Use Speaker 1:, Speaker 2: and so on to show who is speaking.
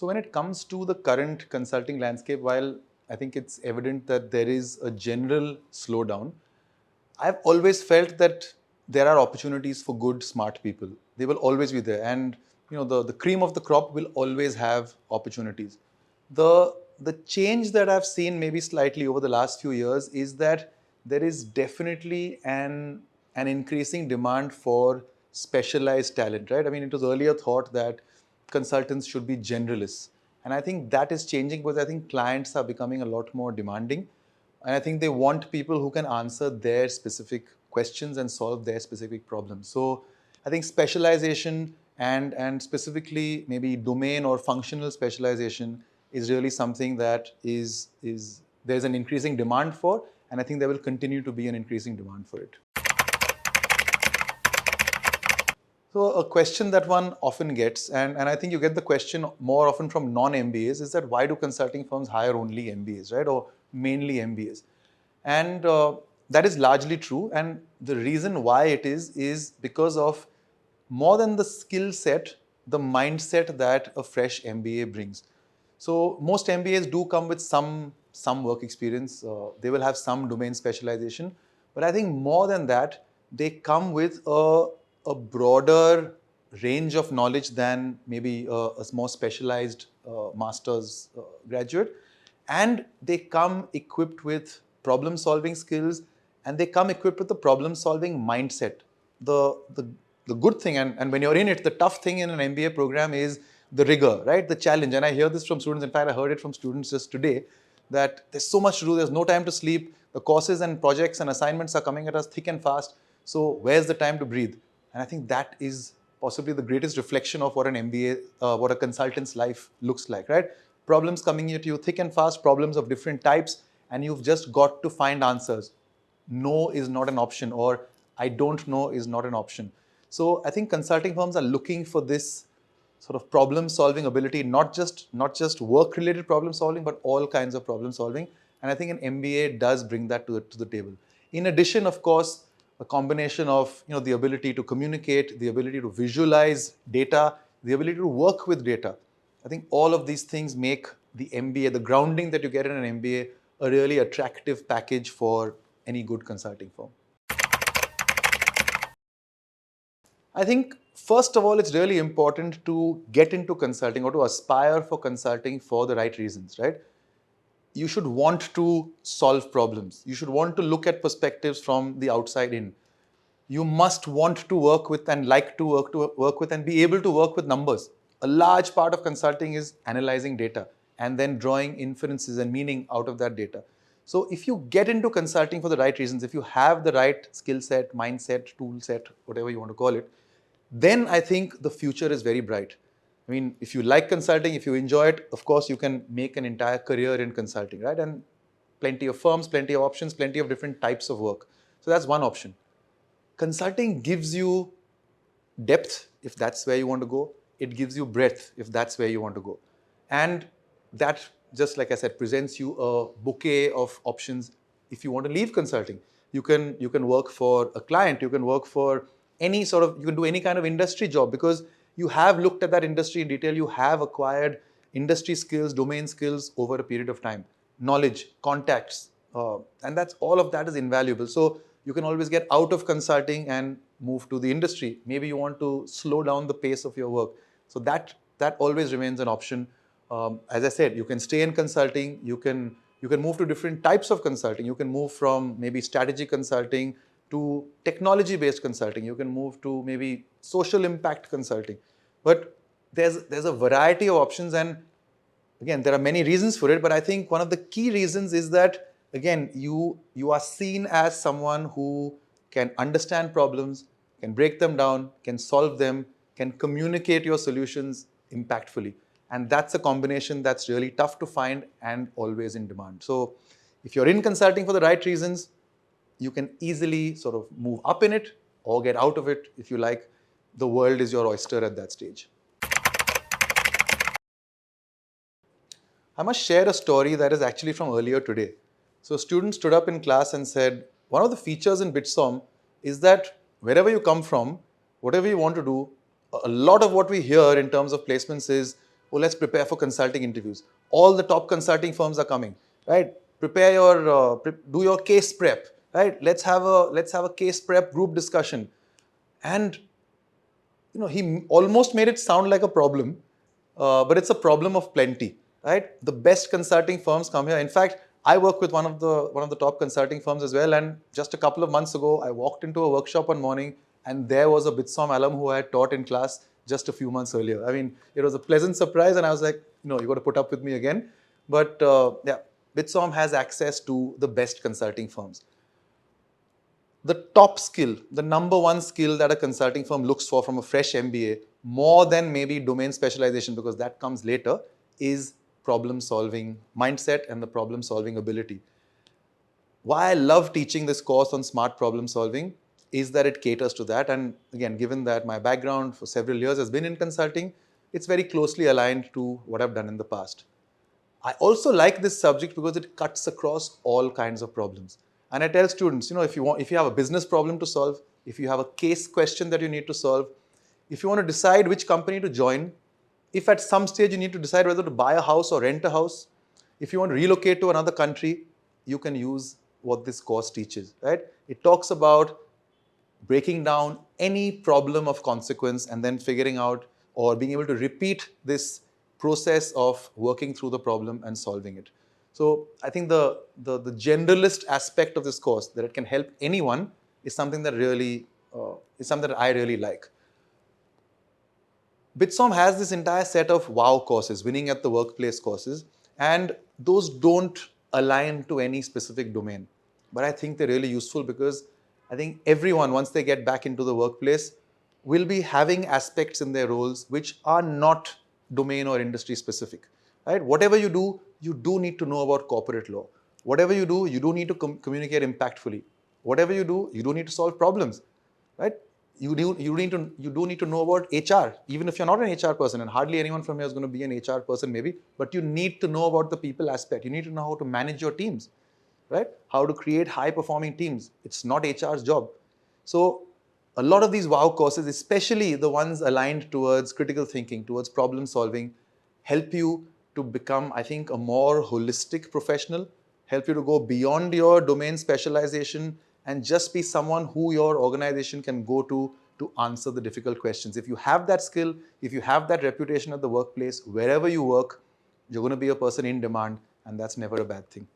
Speaker 1: So when it comes to the current consulting landscape, while I think it's evident that there is a general slowdown, I've always felt that there are opportunities for good, smart people. They will always be there. And the cream of the crop will always have opportunities. The change that I've seen maybe slightly over the last few years is that there is definitely an increasing demand for specialized talent, right? I mean, it was earlier thought that consultants should be generalists. And I think that is changing because I think clients are becoming a lot more demanding. And I think they want people who can answer their specific questions and solve their specific problems. So I think specialization and specifically maybe domain or functional specialization is really something that is there's an increasing demand for, and I think there will continue to be an increasing demand for it. So a question that one often gets, and I think you get the question more often from non-MBAs, is that why do consulting firms hire only MBAs, right? Or mainly MBAs? And that is largely true. And the reason why it is because of more than the skill set, the mindset that a fresh MBA brings. So most MBAs do come with some work experience. They will have some domain specialization. But I think more than that, they come with a broader range of knowledge than maybe a more specialized master's graduate. And they come equipped with problem solving skills, and they come equipped with the problem solving mindset. The good thing, and when you're in it, the tough thing in an MBA program is the rigor, right? The challenge. And I hear this from students. In fact, I heard it from students just today, that there's so much to do, there's no time to sleep. The courses and projects and assignments are coming at us thick and fast. So where's the time to breathe? And I think that is possibly the greatest reflection of what an MBA, what a consultant's life looks like, right? Problems coming at you thick and fast, problems of different types, and you've just got to find answers. No is not an option, or I don't know is not an option. So I think consulting firms are looking for this sort of problem solving ability, not just work related problem solving, but all kinds of problem solving. And I think an MBA does bring that to the table. In addition, of course, a combination of the ability to communicate, the ability to visualize data, the ability to work with data. I think all of these things make the MBA, the grounding that you get in an MBA, a really attractive package for any good consulting firm. I think, first of all, it's really important to get into consulting or to aspire for consulting for the right reasons, right? You should want to solve problems. You should want to look at perspectives from the outside in. You must want to work with and like to work with and be able to work with numbers. A large part of consulting is analyzing data and then drawing inferences and meaning out of that data. So if you get into consulting for the right reasons, if you have the right skill set, mindset, tool set, whatever you want to call it, then I think the future is very bright. I mean, if you like consulting, if you enjoy it, of course, you can make an entire career in consulting, right? And plenty of firms, plenty of options, plenty of different types of work. So that's one option. Consulting gives you depth, if that's where you want to go. It gives you breadth, if that's where you want to go. And that, just like I said, presents you a bouquet of options. If you want to leave consulting, you can work for a client, you can work for you can do any kind of industry job, because you have looked at that industry in detail, you have acquired industry skills, domain skills over a period of time, knowledge, contacts, and all of that is invaluable. So you can always get out of consulting and move to the industry. Maybe you want to slow down the pace of your work. So that always remains an option. As I said, you can stay in consulting, you can move to different types of consulting. You can move from maybe strategy consulting to technology-based consulting. You can move to maybe social impact consulting. But there's a variety of options, and again, there are many reasons for it, but I think one of the key reasons is that, again, you are seen as someone who can understand problems, can break them down, can solve them, can communicate your solutions impactfully. And that's a combination that's really tough to find and always in demand. So if you're in consulting for the right reasons, you can easily sort of move up in it or get out of it if you like. The world is your oyster at that stage. I must share a story that is actually from earlier today. So students stood up in class and said, one of the features in BITSoM is that wherever you come from, whatever you want to do, a lot of what we hear in terms of placements is, oh, let's prepare for consulting interviews. All the top consulting firms are coming, right? Prepare your, do your case prep, right? Let's have a case prep group discussion. And he almost made it sound like a problem, but it's a problem of plenty, right? The best consulting firms come here. In fact, I work with one of the top consulting firms as well. And just a couple of months ago, I walked into a workshop one morning, and there was a BITSoM alum who I had taught in class just a few months earlier. I mean, it was a pleasant surprise, and I was like, you got to put up with me again. But yeah, BITSoM has access to the best consulting firms. The top skill, the number one skill that a consulting firm looks for from a fresh MBA, more than maybe domain specialization, because that comes later, is problem solving mindset and the problem solving ability. Why I love teaching this course on smart problem solving is that it caters to that. And again, given that my background for several years has been in consulting, it's very closely aligned to what I've done in the past. I also like this subject because it cuts across all kinds of problems. And I tell students, if you have a business problem to solve, if you have a case question that you need to solve, if you want to decide which company to join, if at some stage you need to decide whether to buy a house or rent a house, if you want to relocate to another country, you can use what this course teaches, right? It talks about breaking down any problem of consequence and then figuring out or being able to repeat this process of working through the problem and solving it. So I think the generalist aspect of this course, that it can help anyone, is something that I really like. BITSoM has this entire set of WOW courses, winning at the workplace courses, and those don't align to any specific domain. But I think they're really useful because I think everyone, once they get back into the workplace, will be having aspects in their roles which are not domain or industry specific, right? Whatever you do need to know about corporate law. Whatever you do need to communicate impactfully. Whatever you do need to solve problems, right? You do need to know about HR, even if you're not an HR person, and hardly anyone from here is going to be an HR person maybe, but you need to know about the people aspect. You need to know how to manage your teams, right? How to create high-performing teams. It's not HR's job. So a lot of these WOW courses, especially the ones aligned towards critical thinking, towards problem solving, help you to become, I think, a more holistic professional, help you to go beyond your domain specialization and just be someone who your organization can go to answer the difficult questions. If you have that skill, if you have that reputation at the workplace, wherever you work, you're going to be a person in demand, and that's never a bad thing.